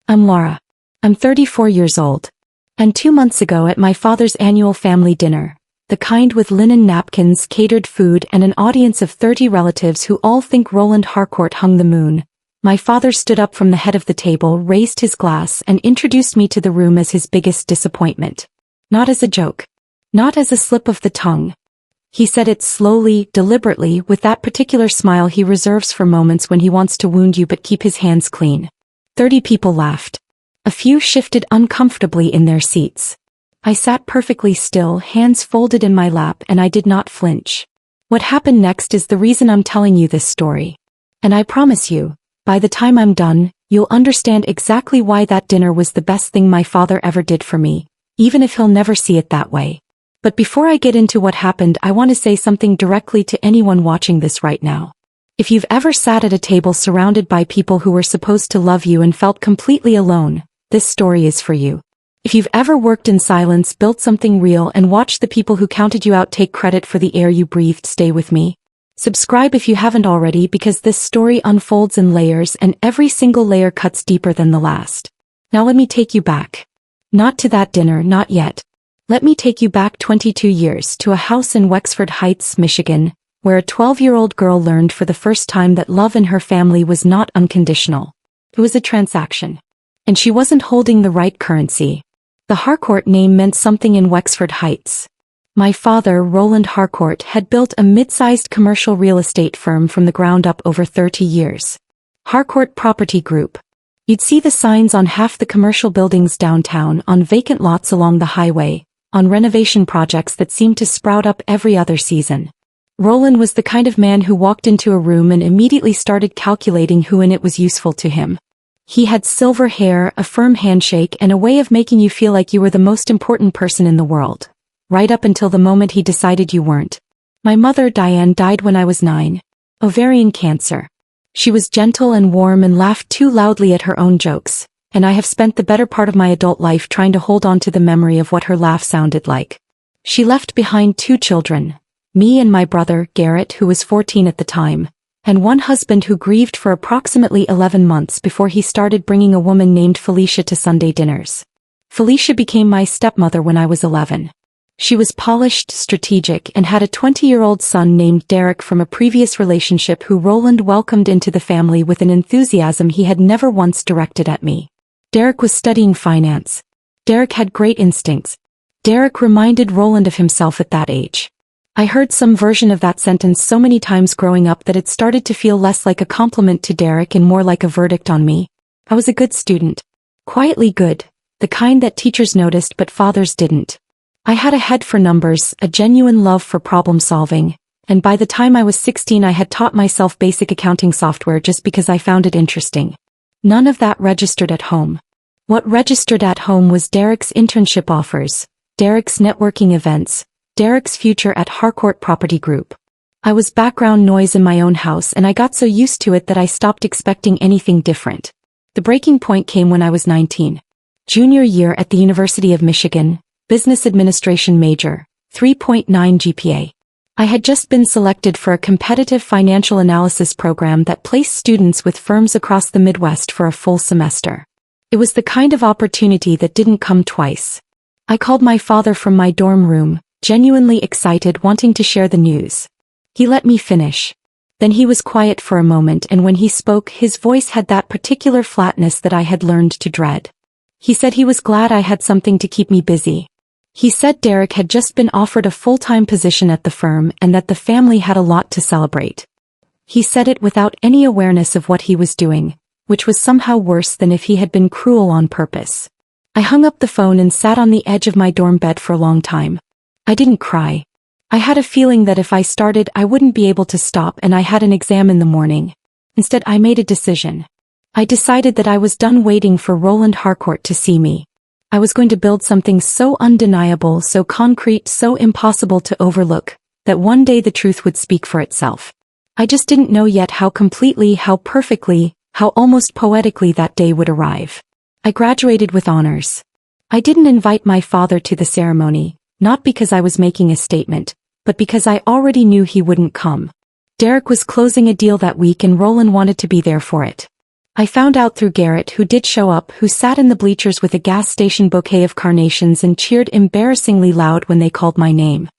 I'm Laura. I'm 34 years old. And 2 months ago at my father's annual family dinner, the kind with linen napkins, catered food, and an audience of 30 relatives who all think Roland Harcourt hung the moon, my father stood up from the head of the table, raised his glass, and introduced me to the room as his biggest disappointment. Not as a joke. Not as a slip of the tongue. He said it slowly, deliberately, with that particular smile he reserves for moments when he wants to wound you but keep his hands clean. 30 people laughed. A few shifted uncomfortably in their seats. I sat perfectly still, hands folded in my lap, and I did not flinch. What happened next is the reason I'm telling you this story. And I promise you, by the time I'm done, you'll understand exactly why that dinner was the best thing my father ever did for me, even if he'll never see it that way. But before I get into what happened, I want to say something directly to anyone watching this right now. If you've ever sat at a table surrounded by people who were supposed to love you and felt completely alone, this story is for you. If you've ever worked in silence, built something real, and watched the people who counted you out take credit for the air you breathed, stay with me. Subscribe if you haven't already, because this story unfolds in layers and every single layer cuts deeper than the last. Now let me take you back. Not to that dinner, not yet. Let me take you back 22 years to a house in Wexford Heights, Michigan, where a 12-year-old girl learned for the first time that love in her family was not unconditional. It was a transaction. And she wasn't holding the right currency. The Harcourt name meant something in Wexford Heights. My father, Roland Harcourt, had built a mid-sized commercial real estate firm from the ground up over 30 years. Harcourt Property Group. You'd see the signs on half the commercial buildings downtown, on vacant lots along the highway, on renovation projects that seemed to sprout up every other season. Roland was the kind of man who walked into a room and immediately started calculating who in it was useful to him. He had silver hair, a firm handshake, and a way of making you feel like you were the most important person in the world. Right up until the moment he decided you weren't. My mother, Diane, died when I was 9. Ovarian cancer. She was gentle and warm and laughed too loudly at her own jokes, and I have spent the better part of my adult life trying to hold on to the memory of what her laugh sounded like. She left behind 2 children, me and my brother, Garrett, who was 14 at the time, and one husband who grieved for approximately 11 months before he started bringing a woman named Felicia to Sunday dinners. Felicia became my stepmother when I was 11. She was polished, strategic, and had a 20-year-old son named Derek from a previous relationship who Roland welcomed into the family with an enthusiasm he had never once directed at me. Derek was studying finance. Derek had great instincts. Derek reminded Roland of himself at that age. I heard some version of that sentence so many times growing up that it started to feel less like a compliment to Derek and more like a verdict on me. I was a good student. Quietly good. The kind that teachers noticed but fathers didn't. I had a head for numbers, a genuine love for problem solving, and by the time I was 16 I had taught myself basic accounting software just because I found it interesting. None of that registered at home. What registered at home was Derek's internship offers, Derek's networking events, Derek's future at Harcourt Property Group. I was background noise in my own house, and I got so used to it that I stopped expecting anything different. The breaking point came when I was 19. Junior year at the University of Michigan, business administration major, 3.9 GPA. I had just been selected for a competitive financial analysis program that placed students with firms across the Midwest for a full semester. It was the kind of opportunity that didn't come twice. I called my father from my dorm room, genuinely excited, wanting to share the news. He let me finish. Then he was quiet for a moment, and when he spoke, his voice had that particular flatness that I had learned to dread. He said he was glad I had something to keep me busy. He said Derek had just been offered a full-time position at the firm and that the family had a lot to celebrate. He said it without any awareness of what he was doing, which was somehow worse than if he had been cruel on purpose. I hung up the phone and sat on the edge of my dorm bed for a long time. I didn't cry. I had a feeling that if I started I wouldn't be able to stop, and I had an exam in the morning. Instead I made a decision. I decided that I was done waiting for Roland Harcourt to see me. I was going to build something so undeniable, so concrete, so impossible to overlook, that one day the truth would speak for itself. I just didn't know yet how completely, how perfectly, how almost poetically that day would arrive. I graduated with honors. I didn't invite my father to the ceremony, not because I was making a statement, but because I already knew he wouldn't come. Derek was closing a deal that week and Roland wanted to be there for it. I found out through Garrett, who did show up, who sat in the bleachers with a gas station bouquet of carnations and cheered embarrassingly loud when they called my name.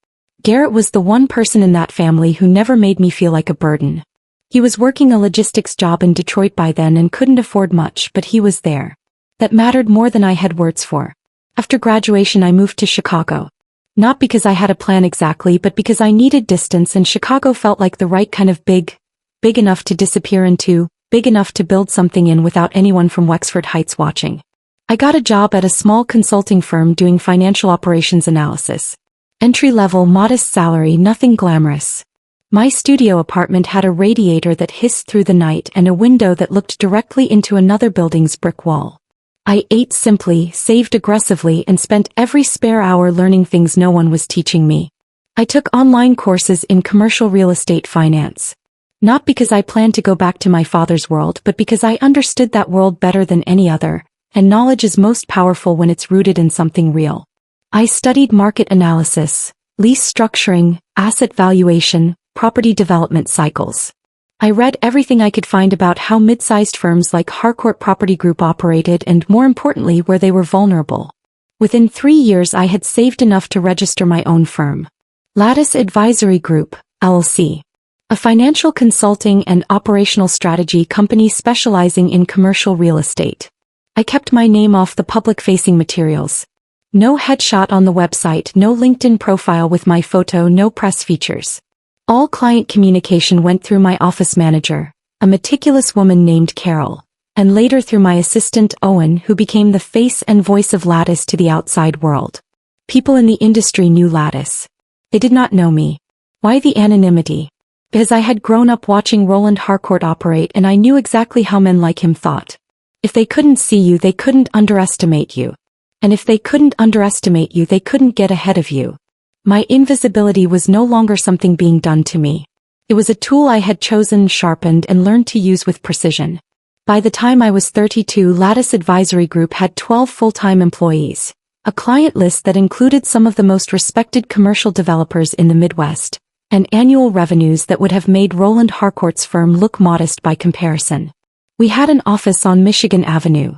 Garrett was the one person in that family who never made me feel like a burden. He was working a logistics job in Detroit by then and couldn't afford much, but he was there. That mattered more than I had words for. After graduation I moved to Chicago. Not because I had a plan exactly, but because I needed distance, and Chicago felt like the right kind of big enough to disappear into, big enough to build something in without anyone from Wexford Heights watching. I got a job at a small consulting firm doing financial operations analysis. Entry-level, modest salary, nothing glamorous. My studio apartment had a radiator that hissed through the night and a window that looked directly into another building's brick wall. I ate simply, saved aggressively, and spent every spare hour learning things no one was teaching me. I took online courses in commercial real estate finance. Not because I planned to go back to my father's world, but because I understood that world better than any other, and knowledge is most powerful when it's rooted in something real. I studied market analysis, lease structuring, asset valuation, property development cycles. I read everything I could find about how mid-sized firms like Harcourt Property Group operated and, more importantly, where they were vulnerable. Within 3 years I had saved enough to register my own firm. Lattice Advisory Group, LLC. A financial consulting and operational strategy company specializing in commercial real estate. I kept my name off the public-facing materials. No headshot on the website, no LinkedIn profile with my photo, no press features. All client communication went through my office manager, a meticulous woman named Carol, and later through my assistant Owen, who became the face and voice of Lattice to the outside world. People in the industry knew Lattice. They did not know me. Why the anonymity? Because I had grown up watching Roland Harcourt operate, and I knew exactly how men like him thought. If they couldn't see you, they couldn't underestimate you. And if they couldn't underestimate you, they couldn't get ahead of you. My invisibility was no longer something being done to me. It was a tool I had chosen, sharpened, and learned to use with precision. By the time I was 32, Lattice Advisory Group had 12 full-time employees, a client list that included some of the most respected commercial developers in the Midwest, and annual revenues that would have made Roland Harcourt's firm look modest by comparison. We had an office on Michigan Avenue.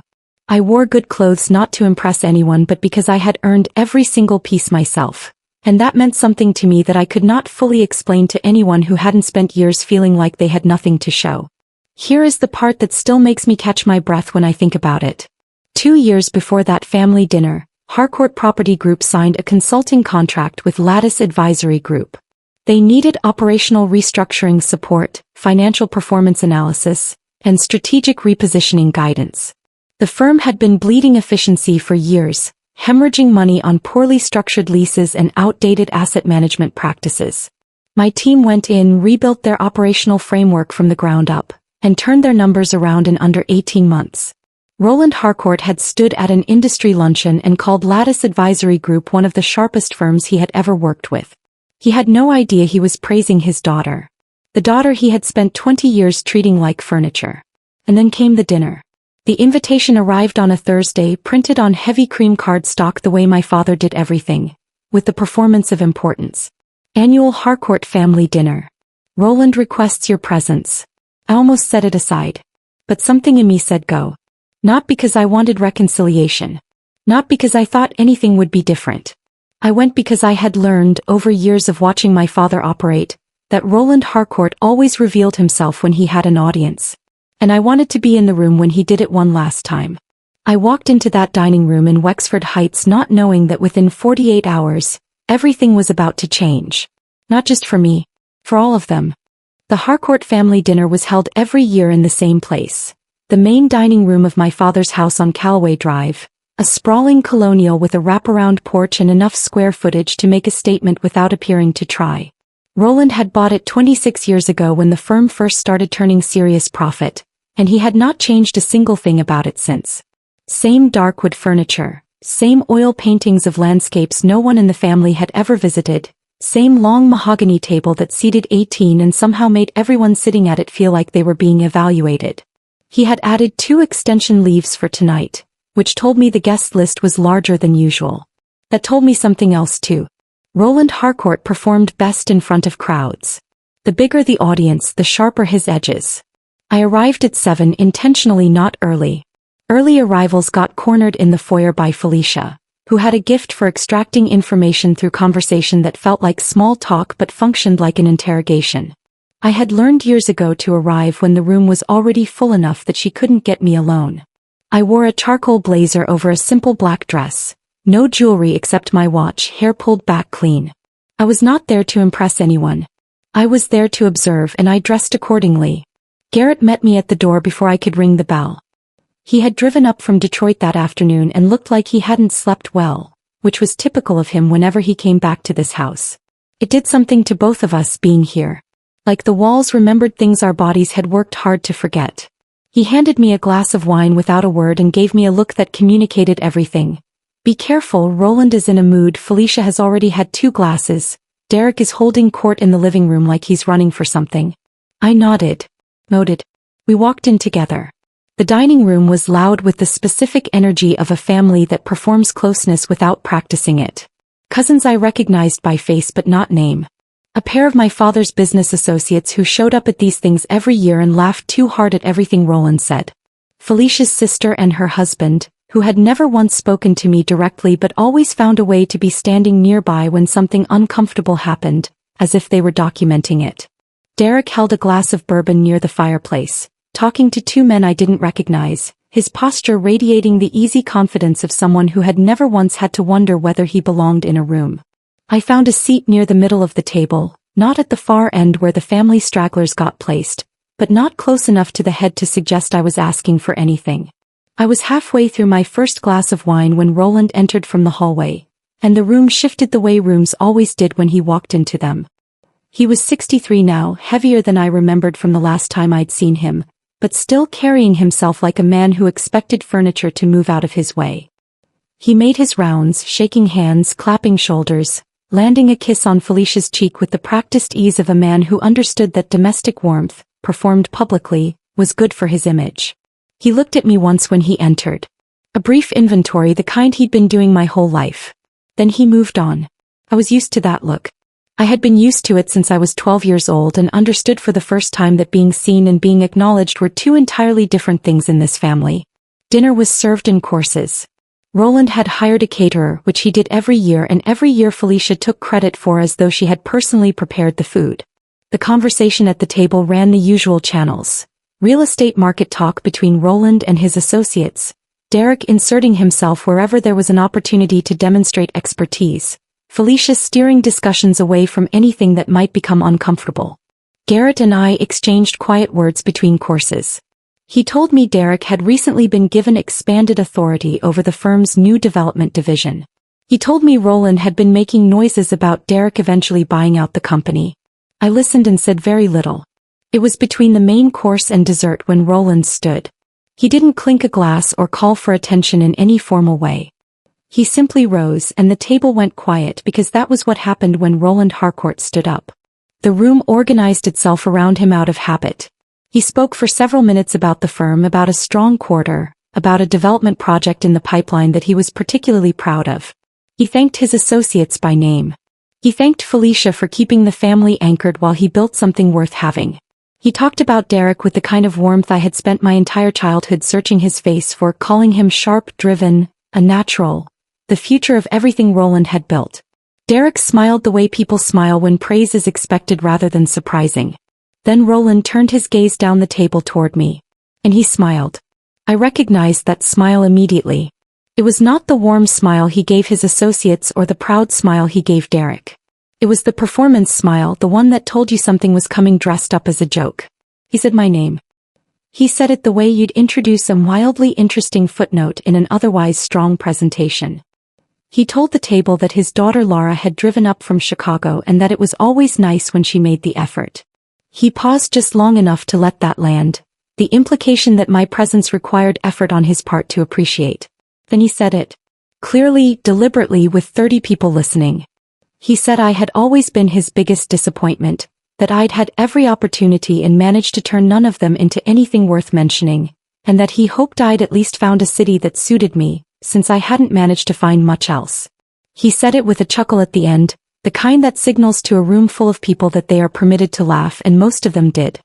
I wore good clothes not to impress anyone, but because I had earned every single piece myself. And that meant something to me that I could not fully explain to anyone who hadn't spent years feeling like they had nothing to show. Here is the part that still makes me catch my breath when I think about it. 2 years before that family dinner, Harcourt Property Group signed a consulting contract with Lattice Advisory Group. They needed operational restructuring support, financial performance analysis, and strategic repositioning guidance. The firm had been bleeding efficiency for years, hemorrhaging money on poorly structured leases and outdated asset management practices. My team went in, rebuilt their operational framework from the ground up, and turned their numbers around in under 18 months. Roland Harcourt had stood at an industry luncheon and called Lattice Advisory Group one of the sharpest firms he had ever worked with. He had no idea he was praising his daughter. The daughter he had spent 20 years treating like furniture. And then came the dinner. The invitation arrived on a Thursday, printed on heavy cream cardstock the way my father did everything, with the performance of importance. Annual Harcourt family dinner. Roland requests your presence. I almost set it aside. But something in me said go. Not because I wanted reconciliation. Not because I thought anything would be different. I went because I had learned, over years of watching my father operate, that Roland Harcourt always revealed himself when he had an audience. And I wanted to be in the room when he did it one last time. I walked into that dining room in Wexford Heights not knowing that within 48 hours, everything was about to change. Not just for me, for all of them. The Harcourt family dinner was held every year in the same place. The main dining room of my father's house on Callaway Drive, a sprawling colonial with a wraparound porch and enough square footage to make a statement without appearing to try. Roland had bought it 26 years ago when the firm first started turning serious profit. And he had not changed a single thing about it since. Same dark wood furniture, same oil paintings of landscapes no one in the family had ever visited, same long mahogany table that seated 18 and somehow made everyone sitting at it feel like they were being evaluated. He had added 2 extension leaves for tonight, which told me the guest list was larger than usual. That told me something else too. Roland Harcourt performed best in front of crowds. The bigger the audience, the sharper his edges. I arrived at 7, intentionally not early. Early arrivals got cornered in the foyer by Felicia, who had a gift for extracting information through conversation that felt like small talk but functioned like an interrogation. I had learned years ago to arrive when the room was already full enough that she couldn't get me alone. I wore a charcoal blazer over a simple black dress, no jewelry except my watch, hair pulled back clean. I was not there to impress anyone. I was there to observe, and I dressed accordingly. Garrett met me at the door before I could ring the bell. He had driven up from Detroit that afternoon and looked like he hadn't slept well, which was typical of him whenever he came back to this house. It did something to both of us being here. Like the walls remembered things our bodies had worked hard to forget. He handed me a glass of wine without a word and gave me a look that communicated everything. Be careful, Roland is in a mood. Felicia has already had 2 glasses. Derek is holding court in the living room like he's running for something. I nodded. We walked in together. The dining room was loud with the specific energy of a family that performs closeness without practicing it. Cousins I recognized by face but not name. A pair of my father's business associates who showed up at these things every year and laughed too hard at everything Roland said. Felicia's sister and her husband, who had never once spoken to me directly but always found a way to be standing nearby when something uncomfortable happened, as if they were documenting it. Derek held a glass of bourbon near the fireplace, talking to 2 men I didn't recognize, his posture radiating the easy confidence of someone who had never once had to wonder whether he belonged in a room. I found a seat near the middle of the table, not at the far end where the family stragglers got placed, but not close enough to the head to suggest I was asking for anything. I was halfway through my first glass of wine when Roland entered from the hallway, and the room shifted the way rooms always did when he walked into them. He was 63 now, heavier than I remembered from the last time I'd seen him, but still carrying himself like a man who expected furniture to move out of his way. He made his rounds, shaking hands, clapping shoulders, landing a kiss on Felicia's cheek with the practiced ease of a man who understood that domestic warmth, performed publicly, was good for his image. He looked at me once when he entered. A brief inventory, the kind he'd been doing my whole life. Then he moved on. I was used to that look. I had been used to it since I was 12 years old and understood for the first time that being seen and being acknowledged were 2 entirely different things in this family. Dinner was served in courses. Roland had hired a caterer, which he did every year, and every year Felicia took credit for as though she had personally prepared the food. The conversation at the table ran the usual channels. Real estate market talk between Roland and his associates, Derek inserting himself wherever there was an opportunity to demonstrate expertise, Felicia steering discussions away from anything that might become uncomfortable. Garrett and I exchanged quiet words between courses. He told me Derek had recently been given expanded authority over the firm's new development division. He told me Roland had been making noises about Derek eventually buying out the company. I listened and said very little. It was between the main course and dessert when Roland stood. He didn't clink a glass or call for attention in any formal way. He simply rose and the table went quiet because that was what happened when Roland Harcourt stood up. The room organized itself around him out of habit. He spoke for several minutes about the firm, about a strong quarter, about a development project in the pipeline that he was particularly proud of. He thanked his associates by name. He thanked Felicia for keeping the family anchored while he built something worth having. He talked about Derek with the kind of warmth I had spent my entire childhood searching his face for, calling him sharp, driven, a natural, the future of everything Roland had built. Derek smiled the way people smile when praise is expected rather than surprising. Then Roland turned his gaze down the table toward me. And he smiled. I recognized that smile immediately. It was not the warm smile he gave his associates or the proud smile he gave Derek. It was the performance smile, the one that told you something was coming dressed up as a joke. He said my name. He said it the way you'd introduce a mildly interesting footnote in an otherwise strong presentation. He told the table that his daughter Laura had driven up from Chicago and that it was always nice when she made the effort. He paused just long enough to let that land, the implication that my presence required effort on his part to appreciate. Then he said it. Clearly, deliberately, with 30 people listening. He said I had always been his biggest disappointment, that I'd had every opportunity and managed to turn none of them into anything worth mentioning, and that he hoped I'd at least found a city that suited me, since I hadn't managed to find much else. He said it with a chuckle at the end, the kind that signals to a room full of people that they are permitted to laugh, and most of them did.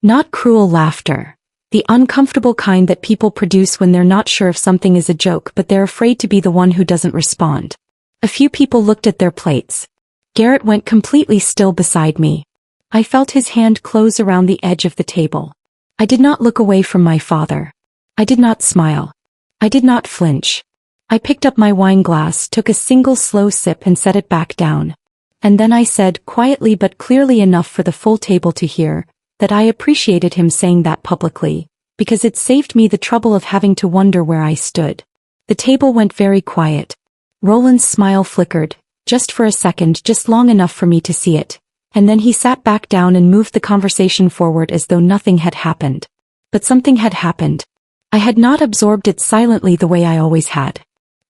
Not cruel laughter. The uncomfortable kind that people produce when they're not sure if something is a joke but they're afraid to be the one who doesn't respond. A few people looked at their plates. Garrett went completely still beside me. I felt his hand close around the edge of the table. I did not look away from my father. I did not smile. I did not flinch. I picked up my wine glass, took a single slow sip and set it back down. And then I said, quietly but clearly enough for the full table to hear, that I appreciated him saying that publicly, because it saved me the trouble of having to wonder where I stood. The table went very quiet. Roland's smile flickered, just for a second, just long enough for me to see it, and then he sat back down and moved the conversation forward as though nothing had happened. But something had happened. I had not absorbed it silently the way I always had.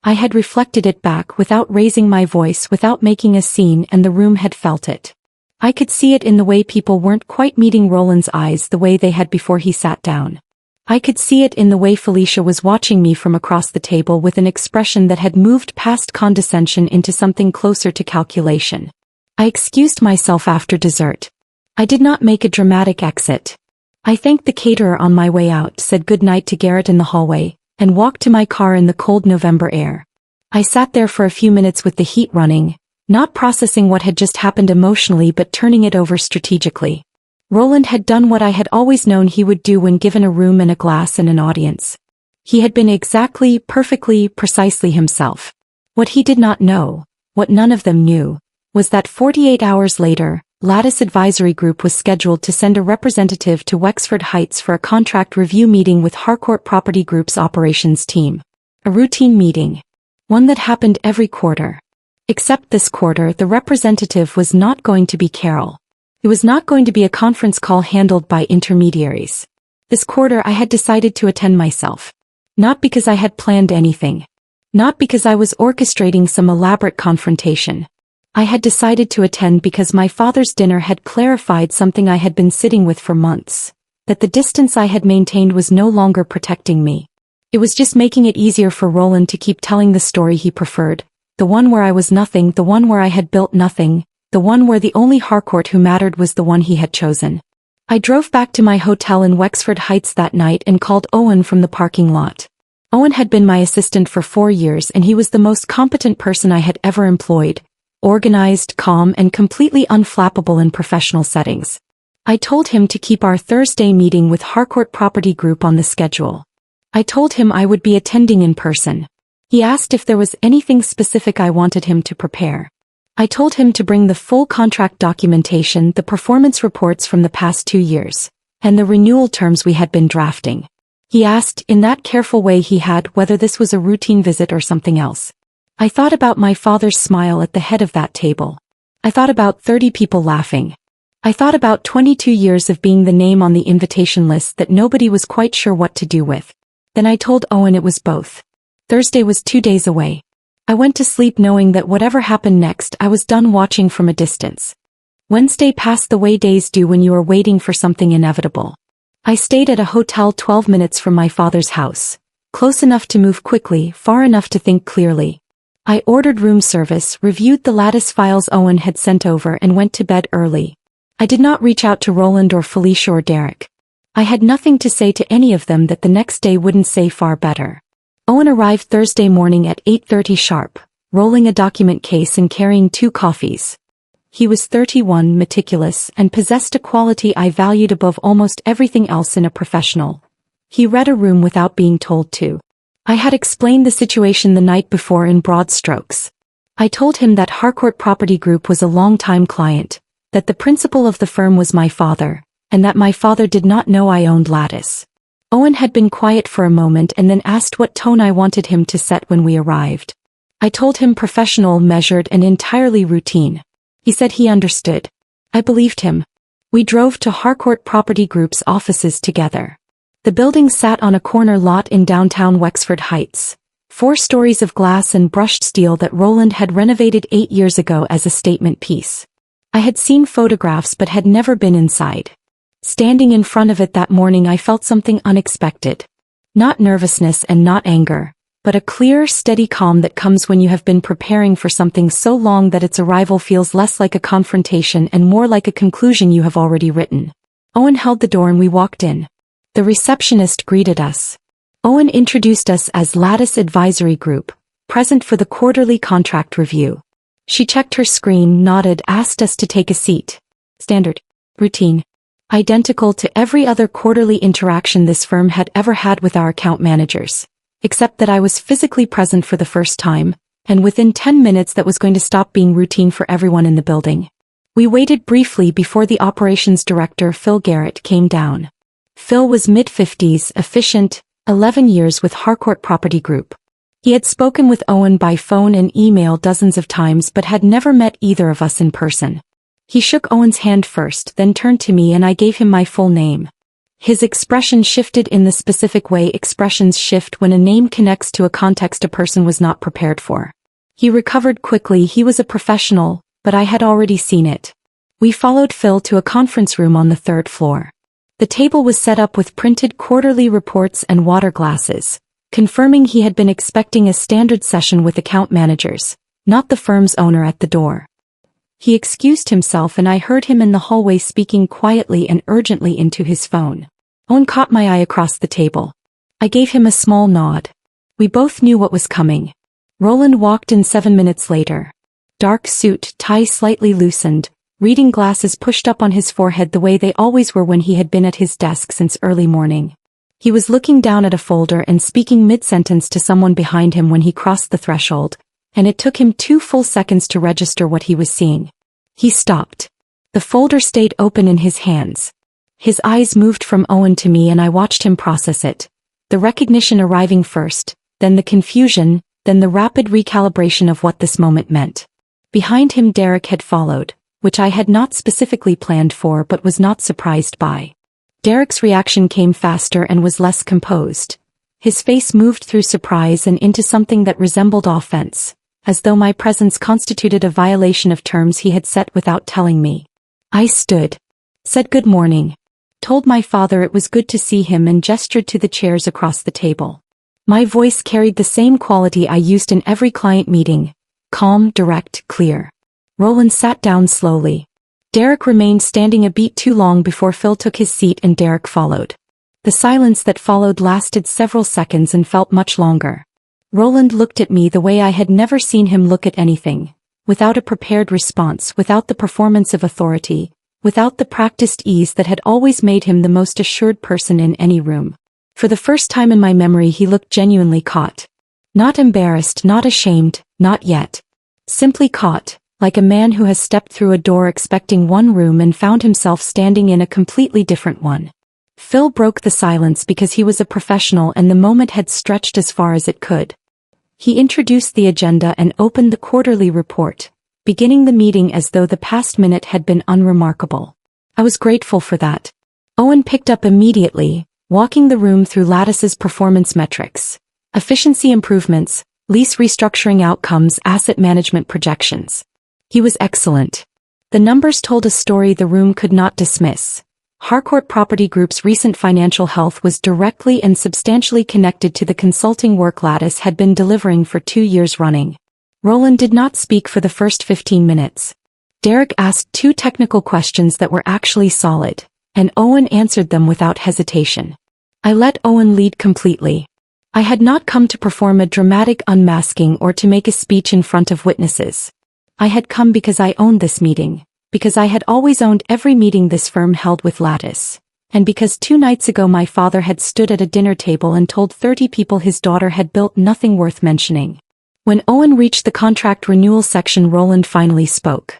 I had reflected it back without raising my voice, without making a scene, and the room had felt it. I could see it in the way people weren't quite meeting Roland's eyes the way they had before he sat down. I could see it in the way Felicia was watching me from across the table with an expression that had moved past condescension into something closer to calculation. I excused myself after dessert. I did not make a dramatic exit. I thanked the caterer on my way out, said good night to Garrett in the hallway, and walked to my car in the cold November air. I sat there for a few minutes with the heat running, not processing what had just happened emotionally but turning it over strategically. Roland had done what I had always known he would do when given a room and a glass and an audience. He had been exactly, perfectly, precisely himself. What he did not know, what none of them knew, was that 48 hours later, Lattice Advisory Group was scheduled to send a representative to Wexford Heights for a contract review meeting with Harcourt Property Group's operations team. A routine meeting. One that happened every quarter. Except this quarter, the representative was not going to be Carol. It was not going to be a conference call handled by intermediaries. This quarter I had decided to attend myself. Not because I had planned anything. Not because I was orchestrating some elaborate confrontation. I had decided to attend because my father's dinner had clarified something I had been sitting with for months. That the distance I had maintained was no longer protecting me. It was just making it easier for Roland to keep telling the story he preferred. The one where I was nothing, the one where I had built nothing, the one where the only Harcourt who mattered was the one he had chosen. I drove back to my hotel in Wexford Heights that night and called Owen from the parking lot. Owen had been my assistant for 4 years and he was the most competent person I had ever employed. Organized, calm, and completely unflappable in professional settings. I told him to keep our Thursday meeting with Harcourt Property Group on the schedule. I told him I would be attending in person. He asked if there was anything specific I wanted him to prepare. I told him to bring the full contract documentation, the performance reports from the past 2 years, and the renewal terms we had been drafting. He asked, in that careful way he had, whether this was a routine visit or something else. I thought about my father's smile at the head of that table. I thought about 30 people laughing. I thought about 22 years of being the name on the invitation list that nobody was quite sure what to do with. Then I told Owen it was both. Thursday was 2 days away. I went to sleep knowing that whatever happened next I was done watching from a distance. Wednesday passed the way days do when you are waiting for something inevitable. I stayed at a hotel 12 minutes from my father's house. Close enough to move quickly, far enough to think clearly. I ordered room service, reviewed the lattice files Owen had sent over and went to bed early. I did not reach out to Roland or Felicia or Derek. I had nothing to say to any of them that the next day wouldn't say far better. Owen arrived Thursday morning at 8:30 sharp, rolling a document case and carrying 2 coffees. He was 31, meticulous, and possessed a quality I valued above almost everything else in a professional. He read a room without being told to. I had explained the situation the night before in broad strokes. I told him that Harcourt Property Group was a long-time client, that the principal of the firm was my father, and that my father did not know I owned Lattice. Owen had been quiet for a moment and then asked what tone I wanted him to set when we arrived. I told him professional, measured, and entirely routine. He said he understood. I believed him. We drove to Harcourt Property Group's offices together. The building sat on a corner lot in downtown Wexford Heights. 4 stories of glass and brushed steel that Roland had renovated 8 years ago as a statement piece. I had seen photographs but had never been inside. Standing in front of it that morning I felt something unexpected. Not nervousness and not anger, but a clear, steady calm that comes when you have been preparing for something so long that its arrival feels less like a confrontation and more like a conclusion you have already written. Owen held the door and we walked in. The receptionist greeted us. Owen introduced us as Lattice Advisory Group, present for the quarterly contract review. She checked her screen, nodded, asked us to take a seat. Standard. Routine. Identical to every other quarterly interaction this firm had ever had with our account managers. Except that I was physically present for the first time, and within 10 minutes that was going to stop being routine for everyone in the building. We waited briefly before the operations director, Phil Garrett, came down. Phil was mid-50s, efficient, 11 years with Harcourt Property Group. He had spoken with Owen by phone and email dozens of times but had never met either of us in person. He shook Owen's hand first, then turned to me and I gave him my full name. His expression shifted in the specific way expressions shift when a name connects to a context a person was not prepared for. He recovered quickly. He was a professional, but I had already seen it. We followed Phil to a conference room on the 3rd floor. The table was set up with printed quarterly reports and water glasses, confirming he had been expecting a standard session with account managers, not the firm's owner at the door. He excused himself and I heard him in the hallway speaking quietly and urgently into his phone. Owen caught my eye across the table. I gave him a small nod. We both knew what was coming. Roland walked in 7 minutes later. Dark suit, tie slightly loosened, reading glasses pushed up on his forehead the way they always were when he had been at his desk since early morning. He was looking down at a folder and speaking mid-sentence to someone behind him when he crossed the threshold, and it took him 2 full seconds to register what he was seeing. He stopped. The folder stayed open in his hands. His eyes moved from Owen to me and I watched him process it. The recognition arriving first, then the confusion, then the rapid recalibration of what this moment meant. Behind him Derek had followed, which I had not specifically planned for but was not surprised by. Derek's reaction came faster and was less composed. His face moved through surprise and into something that resembled offense, as though my presence constituted a violation of terms he had set without telling me. I stood, said good morning, told my father it was good to see him and gestured to the chairs across the table. My voice carried the same quality I used in every client meeting, calm, direct, clear. Roland sat down slowly. Derek remained standing a beat too long before Phil took his seat and Derek followed. The silence that followed lasted several seconds and felt much longer. Roland looked at me the way I had never seen him look at anything, without a prepared response, without the performance of authority, without the practiced ease that had always made him the most assured person in any room. For the first time in my memory he looked genuinely caught. Not embarrassed, not ashamed, not yet. Simply caught, like a man who has stepped through a door expecting one room and found himself standing in a completely different one. Phil broke the silence because he was a professional and the moment had stretched as far as it could. He introduced the agenda and opened the quarterly report, beginning the meeting as though the past minute had been unremarkable. I was grateful for that. Owen picked up immediately, walking the room through Lattice's performance metrics, efficiency improvements, lease restructuring outcomes, asset management projections. He was excellent. The numbers told a story the room could not dismiss. Harcourt Property Group's recent financial health was directly and substantially connected to the consulting work Lattice had been delivering for 2 years running. Roland did not speak for the first 15 minutes. Derek asked 2 technical questions that were actually solid, and Owen answered them without hesitation. I let Owen lead completely. I had not come to perform a dramatic unmasking or to make a speech in front of witnesses. I had come because I owned this meeting, because I had always owned every meeting this firm held with Lattice, and because 2 nights ago my father had stood at a dinner table and told 30 people his daughter had built nothing worth mentioning. When Owen reached the contract renewal section, Roland finally spoke.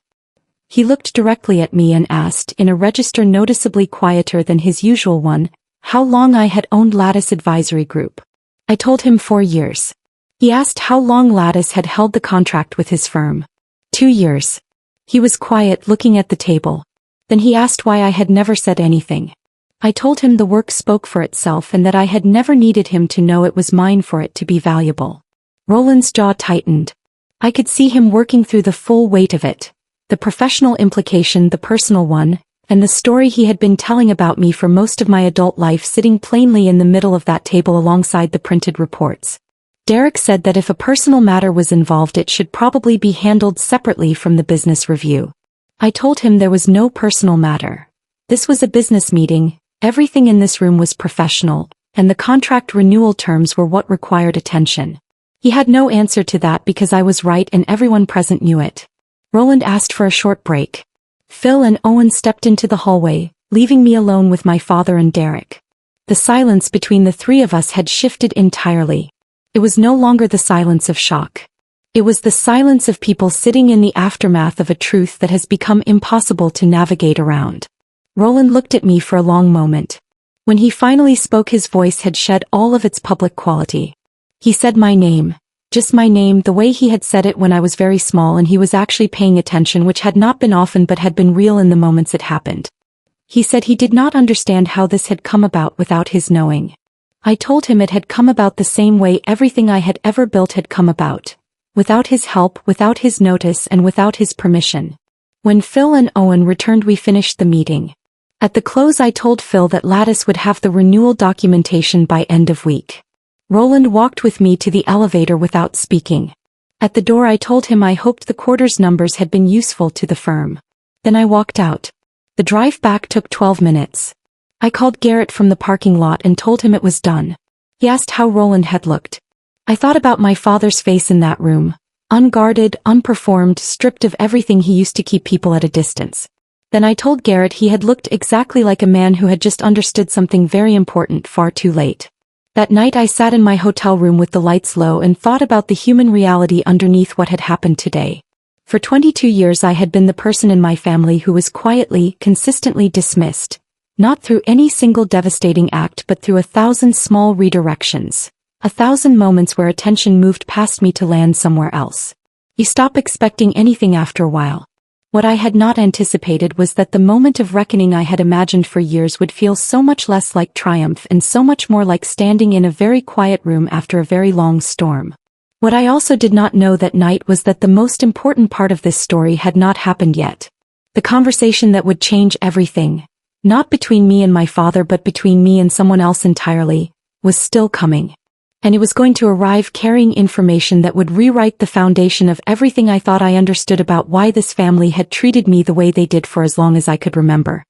He looked directly at me and asked, in a register noticeably quieter than his usual one, how long I had owned Lattice Advisory Group. I told him 4 years. He asked how long Lattice had held the contract with his firm. 2 years. He was quiet, looking at the table. Then he asked why I had never said anything. I told him the work spoke for itself and that I had never needed him to know it was mine for it to be valuable. Roland's jaw tightened. I could see him working through the full weight of it. The professional implication, the personal one, and the story he had been telling about me for most of my adult life sitting plainly in the middle of that table alongside the printed reports. Derek said that if a personal matter was involved it should probably be handled separately from the business review. I told him there was no personal matter. This was a business meeting, everything in this room was professional, and the contract renewal terms were what required attention. He had no answer to that because I was right and everyone present knew it. Roland asked for a short break. Phil and Owen stepped into the hallway, leaving me alone with my father and Derek. The silence between the three of us had shifted entirely. It was no longer the silence of shock. It was the silence of people sitting in the aftermath of a truth that has become impossible to navigate around. Roland looked at me for a long moment. When he finally spoke, his voice had shed all of its public quality. He said my name, just my name, the way he had said it when I was very small, and he was actually paying attention, which had not been often but had been real in the moments it happened. He said he did not understand how this had come about without his knowing. I told him it had come about the same way everything I had ever built had come about. Without his help, without his notice, and without his permission. When Phil and Owen returned, we finished the meeting. At the close, I told Phil that Lattice would have the renewal documentation by end of week. Roland walked with me to the elevator without speaking. At the door, I told him I hoped the quarters numbers had been useful to the firm. Then I walked out. The drive back took 12 minutes. I called Garrett from the parking lot and told him it was done. He asked how Roland had looked. I thought about my father's face in that room, unguarded, unperformed, stripped of everything he used to keep people at a distance. Then I told Garrett he had looked exactly like a man who had just understood something very important far too late. That night I sat in my hotel room with the lights low and thought about the human reality underneath what had happened today. For 22 years I had been the person in my family who was quietly, consistently dismissed, not through any single devastating act but through 1,000 small redirections. 1,000 moments where attention moved past me to land somewhere else. You stop expecting anything after a while. What I had not anticipated was that the moment of reckoning I had imagined for years would feel so much less like triumph and so much more like standing in a very quiet room after a very long storm. What I also did not know that night was that the most important part of this story had not happened yet. The conversation that would change everything, not between me and my father but between me and someone else entirely, was still coming. And it was going to arrive carrying information that would rewrite the foundation of everything I thought I understood about why this family had treated me the way they did for as long as I could remember.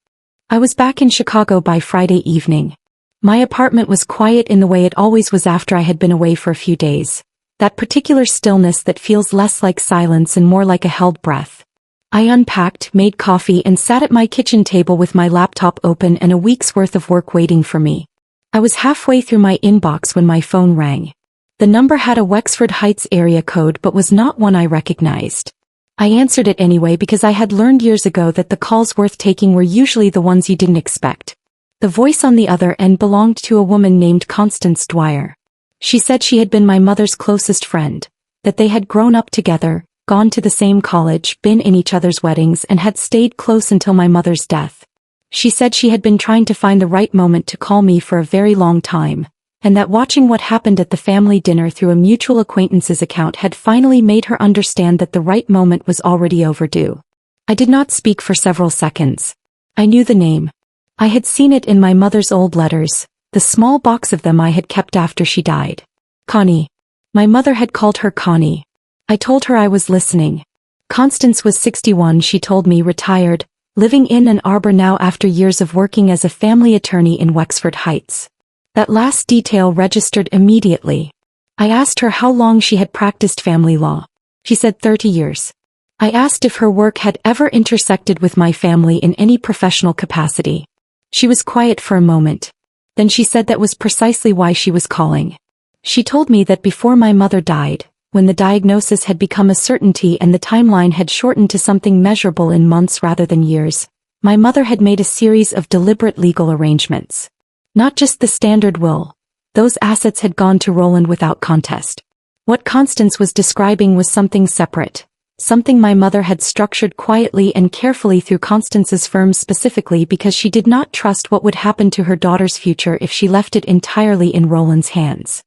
I was back in Chicago by Friday evening. My apartment was quiet in the way it always was after I had been away for a few days. That particular stillness that feels less like silence and more like a held breath. I unpacked, made coffee, and sat at my kitchen table with my laptop open and a week's worth of work waiting for me. I was halfway through my inbox when my phone rang. The number had a Wexford Heights area code but was not one I recognized. I answered it anyway because I had learned years ago that the calls worth taking were usually the ones you didn't expect. The voice on the other end belonged to a woman named Constance Dwyer. She said she had been my mother's closest friend, that they had grown up together, gone to the same college, been in each other's weddings, and had stayed close until my mother's death. She said she had been trying to find the right moment to call me for a very long time, and that watching what happened at the family dinner through a mutual acquaintance's account had finally made her understand that the right moment was already overdue. I did not speak for several seconds. I knew the name. I had seen it in my mother's old letters, the small box of them I had kept after she died. Connie. My mother had called her Connie. I told her I was listening. Constance was 61, she told me, retired, living in Ann Arbor now after years of working as a family attorney in Wexford Heights. That last detail registered immediately. I asked her how long she had practiced family law. She said 30 years. I asked if her work had ever intersected with my family in any professional capacity. She was quiet for a moment. Then she said that was precisely why she was calling. She told me that before my mother died, when the diagnosis had become a certainty and the timeline had shortened to something measurable in months rather than years, my mother had made a series of deliberate legal arrangements. Not just the standard will. Those assets had gone to Roland without contest. What Constance was describing was something separate, something my mother had structured quietly and carefully through Constance's firm specifically because she did not trust what would happen to her daughter's future if she left it entirely in Roland's hands.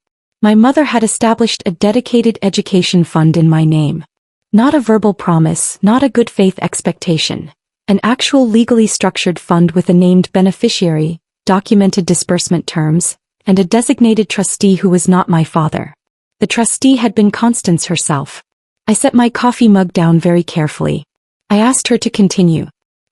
My mother had established a dedicated education fund in my name. Not a verbal promise, not a good faith expectation. An actual legally structured fund with a named beneficiary, documented disbursement terms, and a designated trustee who was not my father. The trustee had been Constance herself. I set my coffee mug down very carefully. I asked her to continue.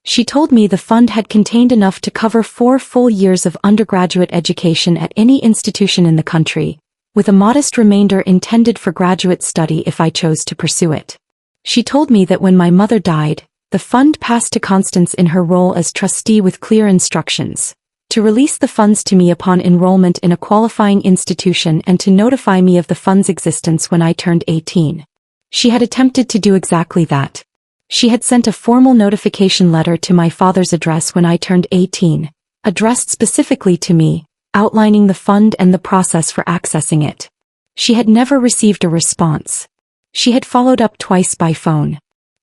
She told me the fund had contained enough to cover 4 full years of undergraduate education at any institution in the country, with a modest remainder intended for graduate study if I chose to pursue it. She told me that when my mother died, the fund passed to Constance in her role as trustee with clear instructions to release the funds to me upon enrollment in a qualifying institution and to notify me of the fund's existence when I turned 18. She had attempted to do exactly that. She had sent a formal notification letter to my father's address when I turned 18, addressed specifically to me, outlining the fund and the process for accessing it. She had never received a response. She had followed up twice by phone.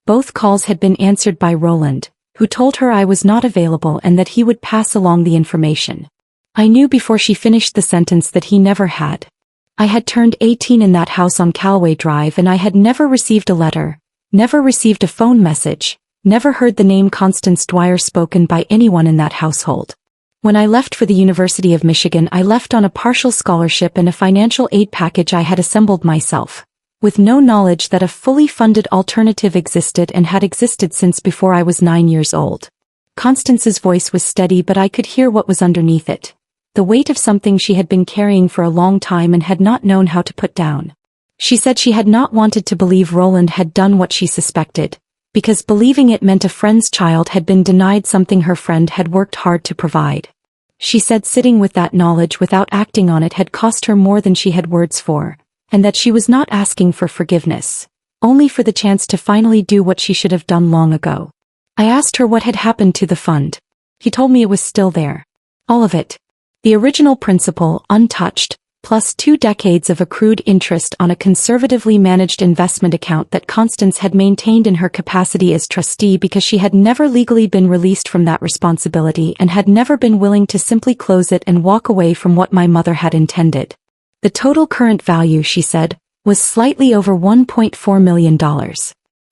Both calls had been answered by Roland, who told her I was not available and that he would pass along the information. I knew before she finished the sentence that he never had. I had turned 18 in that house on Callaway Drive and I had never received a letter, never received a phone message, never heard the name Constance Dwyer spoken by anyone in that household. When I left for the University of Michigan, I left on a partial scholarship and a financial aid package I had assembled myself, with no knowledge that a fully funded alternative existed and had existed since before I was 9 years old. Constance's voice was steady, but I could hear what was underneath it. The weight of something she had been carrying for a long time and had not known how to put down. She said she had not wanted to believe Roland had done what she suspected, because believing it meant a friend's child had been denied something her friend had worked hard to provide. She said sitting with that knowledge without acting on it had cost her more than she had words for, and that she was not asking for forgiveness, only for the chance to finally do what she should have done long ago. I asked her what had happened to the fund. He told me it was still there. All of it. The original principal, untouched, plus 2 decades of accrued interest on a conservatively managed investment account that Constance had maintained in her capacity as trustee because she had never legally been released from that responsibility and had never been willing to simply close it and walk away from what my mother had intended. The total current value, she said, was slightly over $1.4 million.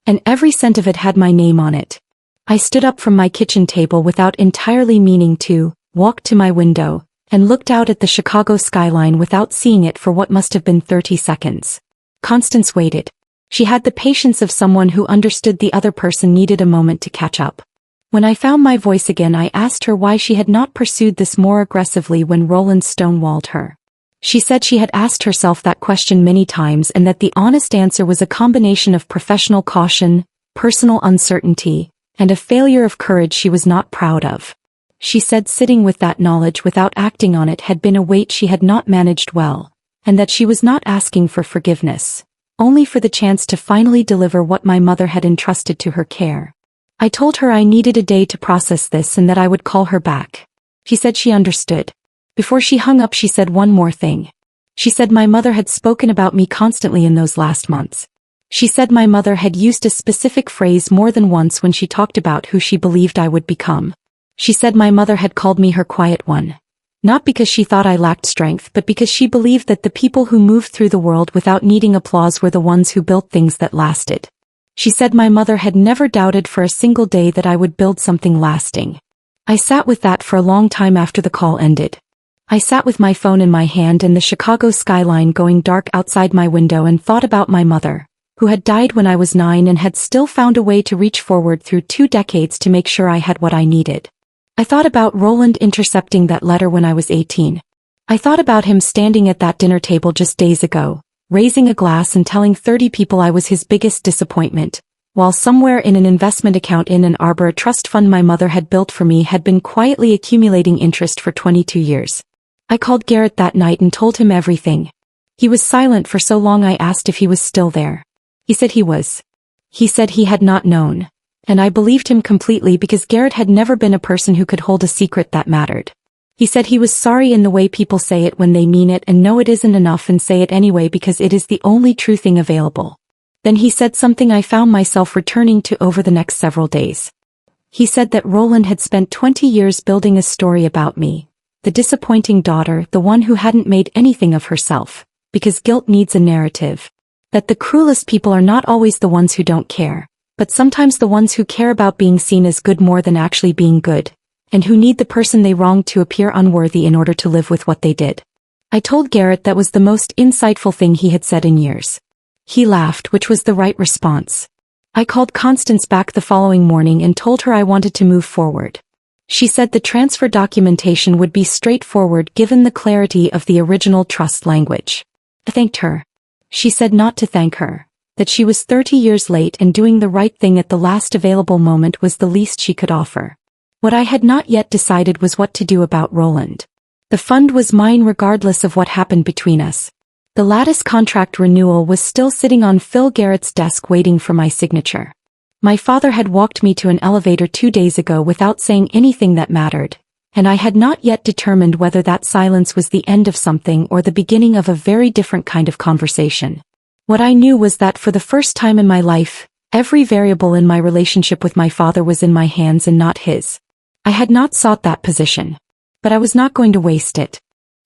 And every cent of it had my name on it. I stood up from my kitchen table without entirely meaning to, walked to my window, and looked out at the Chicago skyline without seeing it for what must have been 30 seconds. Constance waited. She had the patience of someone who understood the other person needed a moment to catch up. When I found my voice again, I asked her why she had not pursued this more aggressively when Roland stonewalled her. She said she had asked herself that question many times and that the honest answer was a combination of professional caution, personal uncertainty, and a failure of courage she was not proud of. She said sitting with that knowledge without acting on it had been a weight she had not managed well, and that she was not asking for forgiveness, only for the chance to finally deliver what my mother had entrusted to her care. I told her I needed a day to process this and that I would call her back. She said she understood. Before she hung up, she said one more thing. She said my mother had spoken about me constantly in those last months. She said my mother had used a specific phrase more than once when she talked about who she believed I would become. She said my mother had called me her quiet one. Not because she thought I lacked strength, but because she believed that the people who moved through the world without needing applause were the ones who built things that lasted. She said my mother had never doubted for a single day that I would build something lasting. I sat with that for a long time after the call ended. I sat with my phone in my hand and the Chicago skyline going dark outside my window and thought about my mother, who had died when I was 9 and had still found a way to reach forward through 2 decades to make sure I had what I needed. I thought about Roland intercepting that letter when I was 18. I thought about him standing at that dinner table just days ago, raising a glass and telling 30 people I was his biggest disappointment, while somewhere in an investment account in Ann Arbor, a trust fund my mother had built for me had been quietly accumulating interest for 22 years. I called Garrett that night and told him everything. He was silent for so long I asked if he was still there. He said he was. He said he had not known. And I believed him completely because Garrett had never been a person who could hold a secret that mattered. He said he was sorry in the way people say it when they mean it and know it isn't enough and say it anyway because it is the only true thing available. Then he said something I found myself returning to over the next several days. He said that Roland had spent 20 years building a story about me, the disappointing daughter, the one who hadn't made anything of herself, because guilt needs a narrative. That the cruelest people are not always the ones who don't care, but sometimes the ones who care about being seen as good more than actually being good, and who need the person they wronged to appear unworthy in order to live with what they did. I told Garrett that was the most insightful thing he had said in years. He laughed, which was the right response. I called Constance back the following morning and told her I wanted to move forward. She said the transfer documentation would be straightforward given the clarity of the original trust language. I thanked her. She said not to thank her, that she was 30 years late and doing the right thing at the last available moment was the least she could offer. What I had not yet decided was what to do about Roland. The fund was mine regardless of what happened between us. The lattice contract renewal was still sitting on Phil Garrett's desk waiting for my signature. My father had walked me to an elevator 2 days ago without saying anything that mattered, and I had not yet determined whether that silence was the end of something or the beginning of a very different kind of conversation. What I knew was that for the first time in my life, every variable in my relationship with my father was in my hands and not his. I had not sought that position, but I was not going to waste it.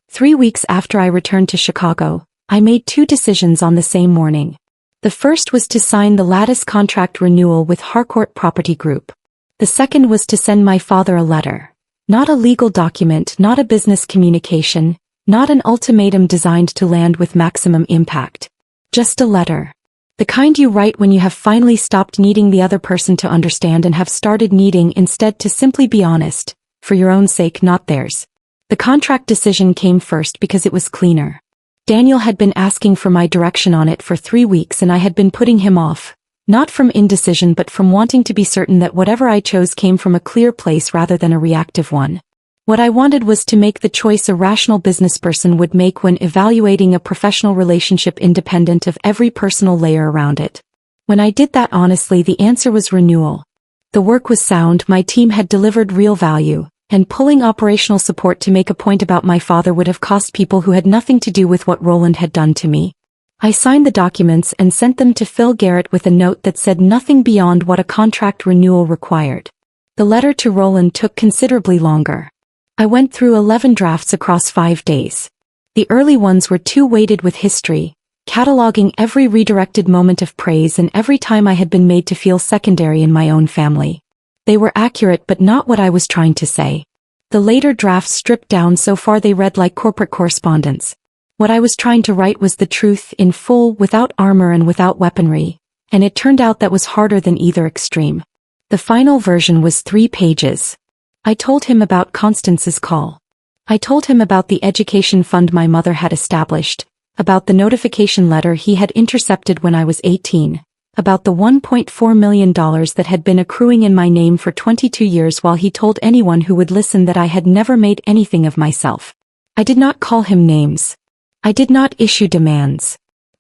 3 weeks after I returned to Chicago, I made 2 decisions on the same morning. The first was to sign the lattice contract renewal with Harcourt Property Group. The second was to send my father a letter. Not a legal document, not a business communication, not an ultimatum designed to land with maximum impact. Just a letter. The kind you write when you have finally stopped needing the other person to understand and have started needing instead to simply be honest, for your own sake, not theirs. The contract decision came first because it was cleaner. Daniel had been asking for my direction on it for 3 weeks and I had been putting him off, not from indecision but from wanting to be certain that whatever I chose came from a clear place rather than a reactive one. What I wanted was to make the choice a rational businessperson would make when evaluating a professional relationship independent of every personal layer around it. When I did that honestly, the answer was renewal. The work was sound, my team had delivered real value, and pulling operational support to make a point about my father would have cost people who had nothing to do with what Roland had done to me. I signed the documents and sent them to Phil Garrett with a note that said nothing beyond what a contract renewal required. The letter to Roland took considerably longer. I went through 11 drafts across 5 days. The early ones were too weighted with history, cataloging every redirected moment of praise and every time I had been made to feel secondary in my own family. They were accurate but not what I was trying to say. The later drafts stripped down so far they read like corporate correspondence. What I was trying to write was the truth in full, without armor and without weaponry, and it turned out that was harder than either extreme. The final version was 3 pages. I told him about Constance's call. I told him about the education fund my mother had established, about the notification letter he had intercepted when I was 18, about the $1.4 million that had been accruing in my name for 22 years while he told anyone who would listen that I had never made anything of myself. I did not call him names. I did not issue demands.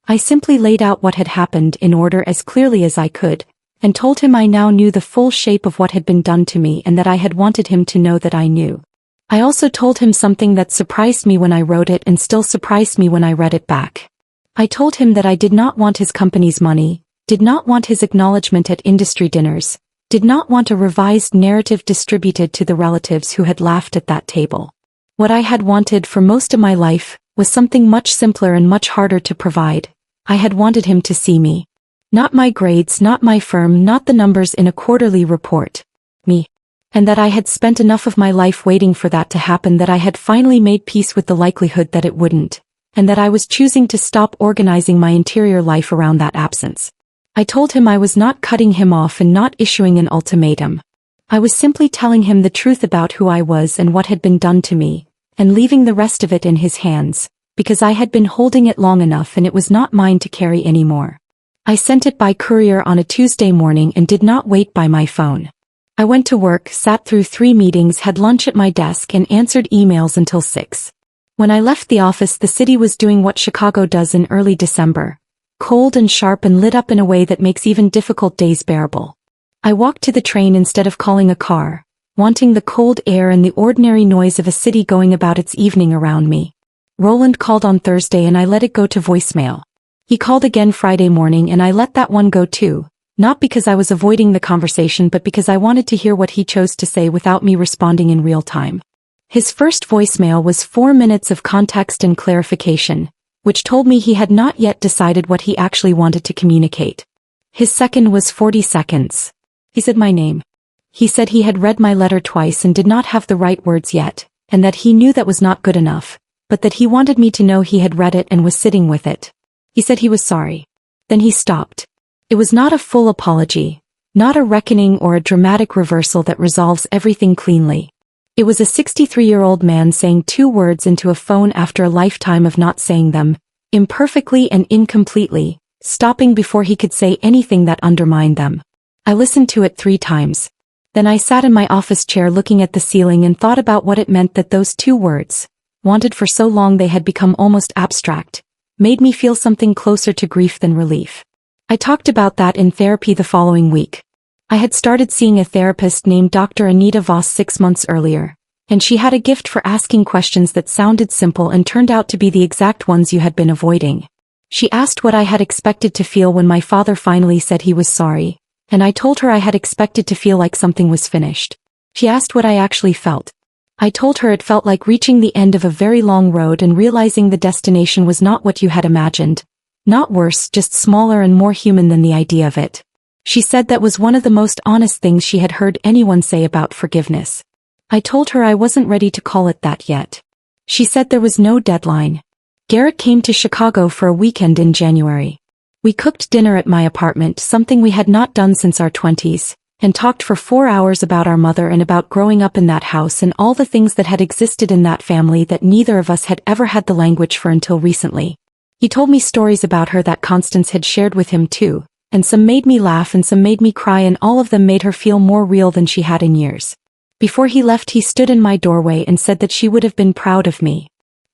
I simply laid out what had happened in order as clearly as I could, and told him I now knew the full shape of what had been done to me and that I had wanted him to know that I knew. I also told him something that surprised me when I wrote it and still surprised me when I read it back. I told him that I did not want his company's money, did not want his acknowledgement at industry dinners, did not want a revised narrative distributed to the relatives who had laughed at that table. What I had wanted for most of my life was something much simpler and much harder to provide. I had wanted him to see me. Not my grades, not my firm, not the numbers in a quarterly report. Me. And that I had spent enough of my life waiting for that to happen, that I had finally made peace with the likelihood that it wouldn't, and that I was choosing to stop organizing my interior life around that absence. I told him I was not cutting him off and not issuing an ultimatum. I was simply telling him the truth about who I was and what had been done to me, and leaving the rest of it in his hands, because I had been holding it long enough and it was not mine to carry anymore. I sent it by courier on a Tuesday morning and did not wait by my phone. I went to work, sat through 3 meetings, had lunch at my desk and answered emails until 6. When I left the office, the city was doing what Chicago does in early December, cold and sharp and lit up in a way that makes even difficult days bearable. I walked to the train instead of calling a car, wanting the cold air and the ordinary noise of a city going about its evening around me. Roland called on Thursday and I let it go to voicemail. He called again Friday morning and I let that one go too, not because I was avoiding the conversation but because I wanted to hear what he chose to say without me responding in real time. His first voicemail was 4 minutes of context and clarification, which told me he had not yet decided what he actually wanted to communicate. His second was 40 seconds. He said my name. He said he had read my letter twice and did not have the right words yet, and that he knew that was not good enough, but that he wanted me to know he had read it and was sitting with it. He said he was sorry. Then he stopped. It was not a full apology, not a reckoning or a dramatic reversal that resolves everything cleanly. It was a 63-year-old man saying 2 words into a phone after a lifetime of not saying them, imperfectly and incompletely, stopping before he could say anything that undermined them. I listened to it 3 times. Then I sat in my office chair looking at the ceiling and thought about what it meant that those 2 words, wanted for so long they had become almost abstract, made me feel something closer to grief than relief. I talked about that in therapy the following week. I had started seeing a therapist named Dr. Anita Voss 6 months earlier, and she had a gift for asking questions that sounded simple and turned out to be the exact ones you had been avoiding. She asked what I had expected to feel when my father finally said he was sorry, and I told her I had expected to feel like something was finished. She asked what I actually felt. I told her it felt like reaching the end of a very long road and realizing the destination was not what you had imagined. Not worse, just smaller and more human than the idea of it. She said that was one of the most honest things she had heard anyone say about forgiveness. I told her I wasn't ready to call it that yet. She said there was no deadline. Garrett came to Chicago for a weekend in January. We cooked dinner at my apartment, something we had not done since our 20s, and talked for 4 hours about our mother and about growing up in that house and all the things that had existed in that family that neither of us had ever had the language for until recently. He told me stories about her that Constance had shared with him too, and some made me laugh and some made me cry, and all of them made her feel more real than she had in years. Before he left, he stood in my doorway and said that she would have been proud of me.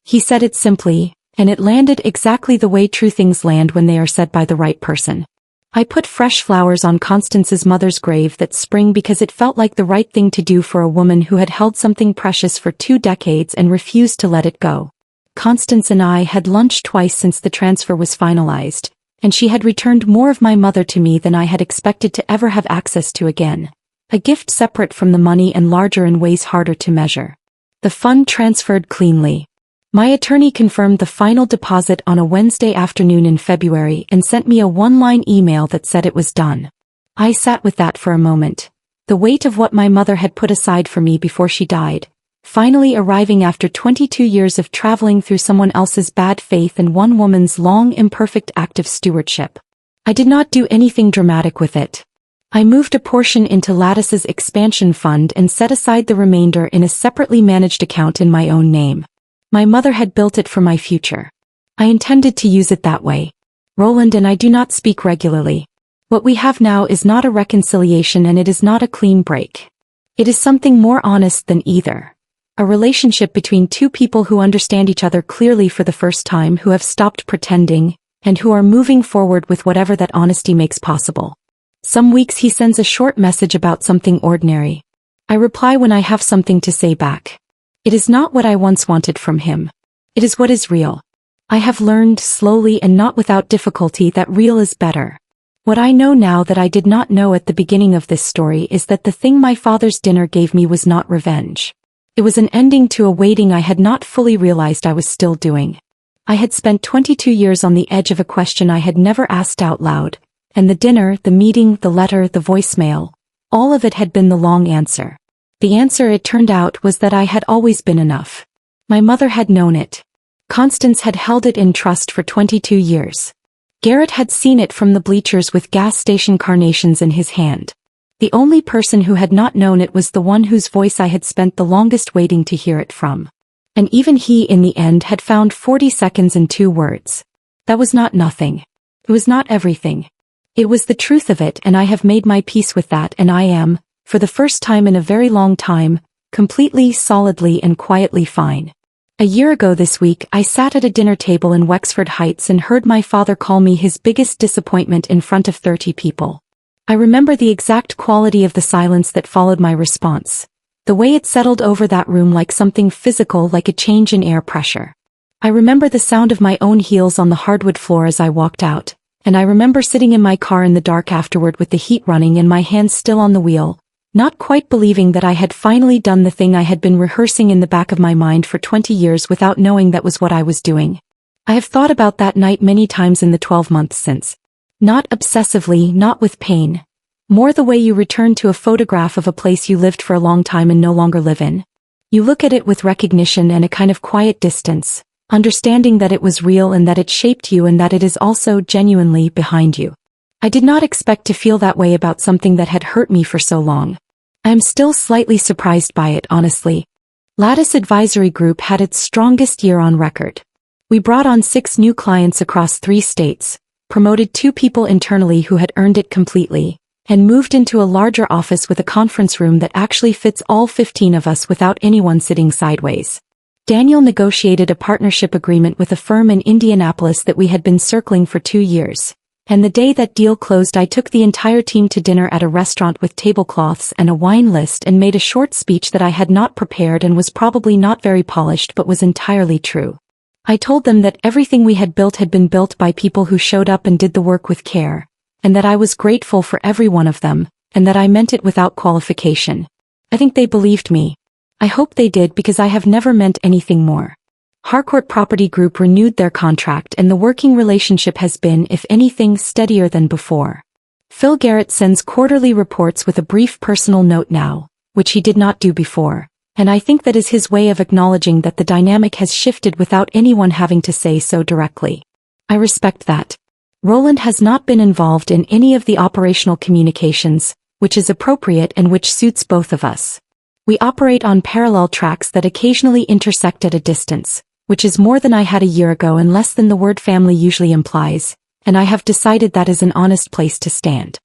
He said it simply, and it landed exactly the way true things land when they are said by the right person. I put fresh flowers on Constance's mother's grave that spring because it felt like the right thing to do for a woman who had held something precious for 2 decades and refused to let it go. Constance and I had lunched twice since the transfer was finalized, and she had returned more of my mother to me than I had expected to ever have access to again. A gift separate from the money and larger in ways harder to measure. The fund transferred cleanly. My attorney confirmed the final deposit on a Wednesday afternoon in February and sent me a 1-line email that said it was done. I sat with that for a moment. The weight of what my mother had put aside for me before she died, finally arriving after 22 years of traveling through someone else's bad faith and one woman's long imperfect act of stewardship. I did not do anything dramatic with it. I moved a portion into Lattice's expansion fund and set aside the remainder in a separately managed account in my own name. My mother had built it for my future. I intended to use it that way. Roland and I do not speak regularly. What we have now is not a reconciliation, and it is not a clean break. It is something more honest than either. A relationship between 2 people who understand each other clearly for the first time, who have stopped pretending, and who are moving forward with whatever that honesty makes possible. Some weeks he sends a short message about something ordinary. I reply when I have something to say back. It is not what I once wanted from him. It is what is real. I have learned slowly and not without difficulty that real is better. What I know now that I did not know at the beginning of this story is that the thing my father's dinner gave me was not revenge. It was an ending to a waiting I had not fully realized I was still doing. I had spent 22 years on the edge of a question I had never asked out loud, and the dinner, the meeting, the letter, the voicemail, all of it had been the long answer. The answer, it turned out, was that I had always been enough. My mother had known it. Constance had held it in trust for 22 years. Garrett had seen it from the bleachers with gas station carnations in his hand. The only person who had not known it was the one whose voice I had spent the longest waiting to hear it from. And even he in the end had found 40 seconds and 2 words. That was not nothing. It was not everything. It was the truth of it, and I have made my peace with that, and I am, for the first time in a very long time, completely, solidly and quietly fine. A year ago this week I sat at a dinner table in Wexford Heights and heard my father call me his biggest disappointment in front of 30 people. I remember the exact quality of the silence that followed my response. The way it settled over that room like something physical, like a change in air pressure. I remember the sound of my own heels on the hardwood floor as I walked out, and I remember sitting in my car in the dark afterward with the heat running and my hands still on the wheel, not quite believing that I had finally done the thing I had been rehearsing in the back of my mind for 20 years without knowing that was what I was doing. I have thought about that night many times in the 12 months since. Not obsessively, not with pain. More the way you return to a photograph of a place you lived for a long time and no longer live in. You look at it with recognition and a kind of quiet distance, understanding that it was real and that it shaped you and that it is also genuinely behind you. I did not expect to feel that way about something that had hurt me for so long. I am still slightly surprised by it, honestly. Lattice Advisory Group had its strongest year on record. We brought on 6 new clients across 3 states, promoted 2 people internally who had earned it completely, and moved into a larger office with a conference room that actually fits all 15 of us without anyone sitting sideways. Daniel negotiated a partnership agreement with a firm in Indianapolis that we had been circling for 2 years. And the day that deal closed, I took the entire team to dinner at a restaurant with tablecloths and a wine list and made a short speech that I had not prepared and was probably not very polished but was entirely true. I told them that everything we had been built by people who showed up and did the work with care, and that I was grateful for every one of them, and that I meant it without qualification. I think they believed me. I hope they did, because I have never meant anything more. Harcourt Property Group renewed their contract, and the working relationship has been, if anything, steadier than before. Phil Garrett sends quarterly reports with a brief personal note now, which he did not do before, and I think that is his way of acknowledging that the dynamic has shifted without anyone having to say so directly. I respect that. Roland has not been involved in any of the operational communications, which is appropriate and which suits both of us. We operate on parallel tracks that occasionally intersect at a distance, which is more than I had a year ago and less than the word family usually implies, and I have decided that is an honest place to stand.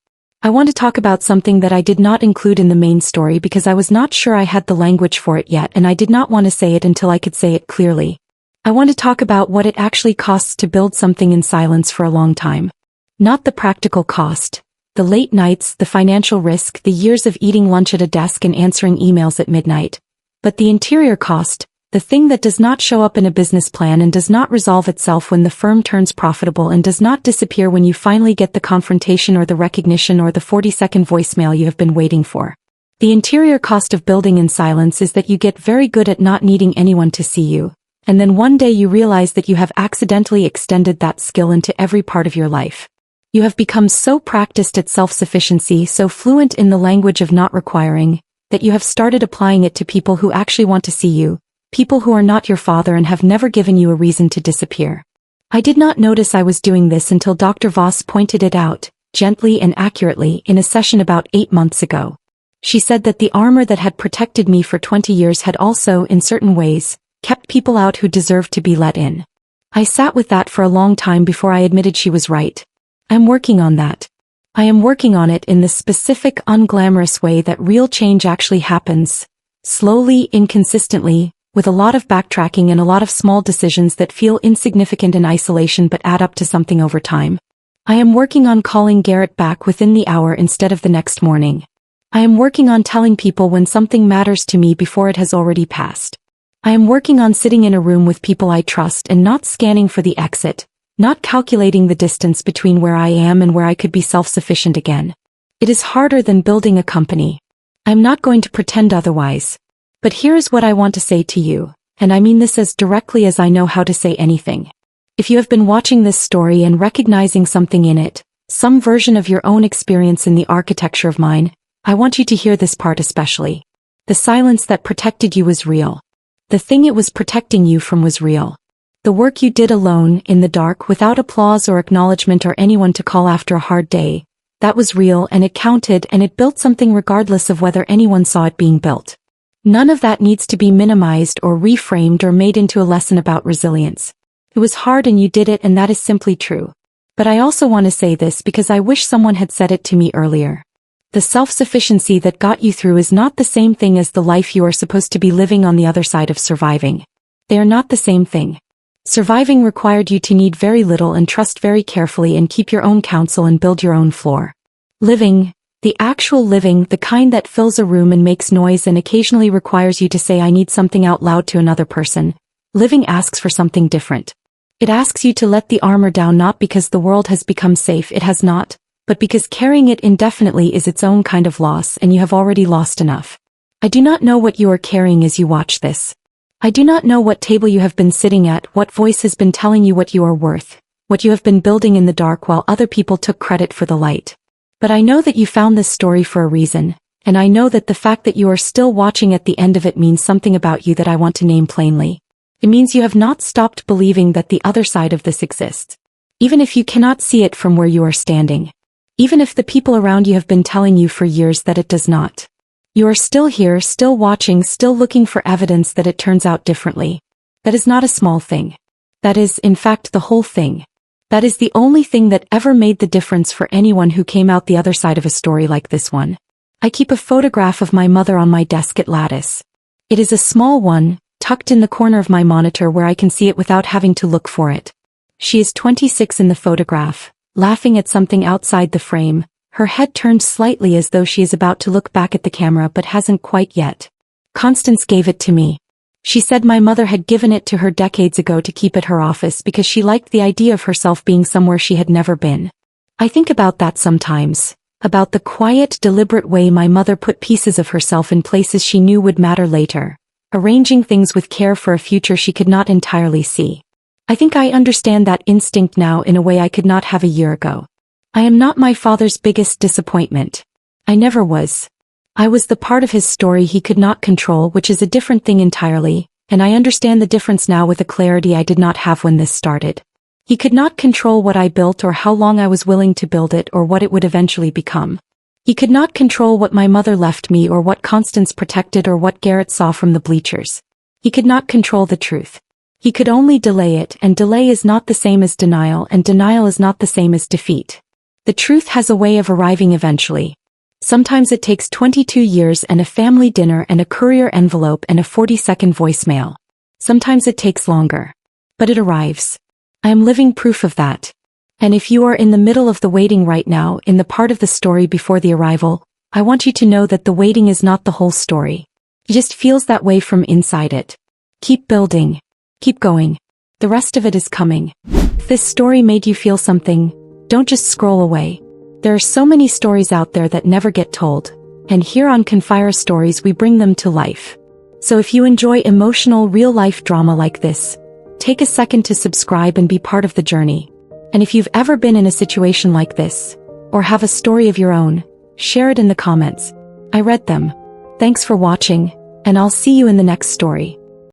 I want to talk about something that I did not include in the main story because I was not sure I had the language for it yet, and I did not want to say it until I could say it clearly. I want to talk about what it actually costs to build something in silence for a long time. Not the practical cost, the late nights, the financial risk, the years of eating lunch at a desk and answering emails at midnight, but the interior cost, the thing that does not show up in a business plan and does not resolve itself when the firm turns profitable and does not disappear when you finally get the confrontation or the recognition or the 40-second voicemail you have been waiting for. The interior cost of building in silence is that you get very good at not needing anyone to see you, and then one day you realize that you have accidentally extended that skill into every part of your life. You have become so practiced at self-sufficiency, so fluent in the language of not requiring, that you have started applying it to people who actually want to see you, people who are not your father and have never given you a reason to disappear. I did not notice I was doing this until Dr. Voss pointed it out, gently and accurately, in a session about 8 months ago. She said that the armor that had protected me for 20 years had also, in certain ways, kept people out who deserved to be let in. I sat with that for a long time before I admitted she was right. I'm working on that. I am working on it in the specific, unglamorous way that real change actually happens. Slowly, inconsistently, with a lot of backtracking and a lot of small decisions that feel insignificant in isolation but add up to something over time. I am working on calling Garrett back within the hour instead of the next morning. I am working on telling people when something matters to me before it has already passed. I am working on sitting in a room with people I trust and not scanning for the exit, not calculating the distance between where I am and where I could be self-sufficient again. It is harder than building a company. I am not going to pretend otherwise. But here is what I want to say to you, and I mean this as directly as I know how to say anything. If you have been watching this story and recognizing something in it, some version of your own experience in the architecture of mine, I want you to hear this part especially. The silence that protected you was real. The thing it was protecting you from was real. The work you did alone, in the dark, without applause or acknowledgement or anyone to call after a hard day, that was real and it counted and it built something regardless of whether anyone saw it being built. None of that needs to be minimized or reframed or made into a lesson about resilience. It was hard and you did it, and that is simply true. But I also want to say this because I wish someone had said it to me earlier. The self-sufficiency that got you through is not the same thing as the life you are supposed to be living on the other side of surviving. They are not the same thing. Surviving required you to need very little and trust very carefully and keep your own counsel and build your own floor. Living, the actual living, the kind that fills a room and makes noise and occasionally requires you to say I need something out loud to another person. Living asks for something different. It asks you to let the armor down, not because the world has become safe, it has not, but because carrying it indefinitely is its own kind of loss and you have already lost enough. I do not know what you are carrying as you watch this. I do not know what table you have been sitting at, what voice has been telling you what you are worth, what you have been building in the dark while other people took credit for the light. But I know that you found this story for a reason, and I know that the fact that you are still watching at the end of it means something about you that I want to name plainly. It means you have not stopped believing that the other side of this exists. Even if you cannot see it from where you are standing. Even if the people around you have been telling you for years that it does not. You are still here, still watching, still looking for evidence that it turns out differently. That is not a small thing. That is, in fact, the whole thing. That is the only thing that ever made the difference for anyone who came out the other side of a story like this one. I keep a photograph of my mother on my desk at lattice. It is a small one, tucked in the corner of my monitor where I can see it without having to look for it. She is 26 in the photograph, laughing at something outside the frame, her head turned slightly as though she is about to look back at the camera but hasn't quite yet. Constance gave it to me. She said my mother had given it to her decades ago to keep at her office because she liked the idea of herself being somewhere she had never been. I think about that sometimes, about the quiet, deliberate way my mother put pieces of herself in places she knew would matter later, arranging things with care for a future she could not entirely see. I think I understand that instinct now in a way I could not have a year ago. I am not my father's biggest disappointment. I never was. I was the part of his story he could not control, which is a different thing entirely, and I understand the difference now with a clarity I did not have when this started. He could not control what I built or how long I was willing to build it or what it would eventually become. He could not control what my mother left me or what Constance protected or what Garrett saw from the bleachers. He could not control the truth. He could only delay it, and delay is not the same as denial, and denial is not the same as defeat. The truth has a way of arriving eventually. Sometimes it takes 22 years and a family dinner and a courier envelope and a 40-second voicemail. Sometimes it takes longer. But it arrives. I am living proof of that. And if you are in the middle of the waiting right now, in the part of the story before the arrival, I want you to know that the waiting is not the whole story. It just feels that way from inside it. Keep building. Keep going. The rest of it is coming. If this story made you feel something, don't just scroll away. There are so many stories out there that never get told, and here on Confira Stories we bring them to life. So if you enjoy emotional, real-life drama like this, take a second to subscribe and be part of the journey. And if you've ever been in a situation like this, or have a story of your own, share it in the comments. I read them. Thanks for watching, and I'll see you in the next story.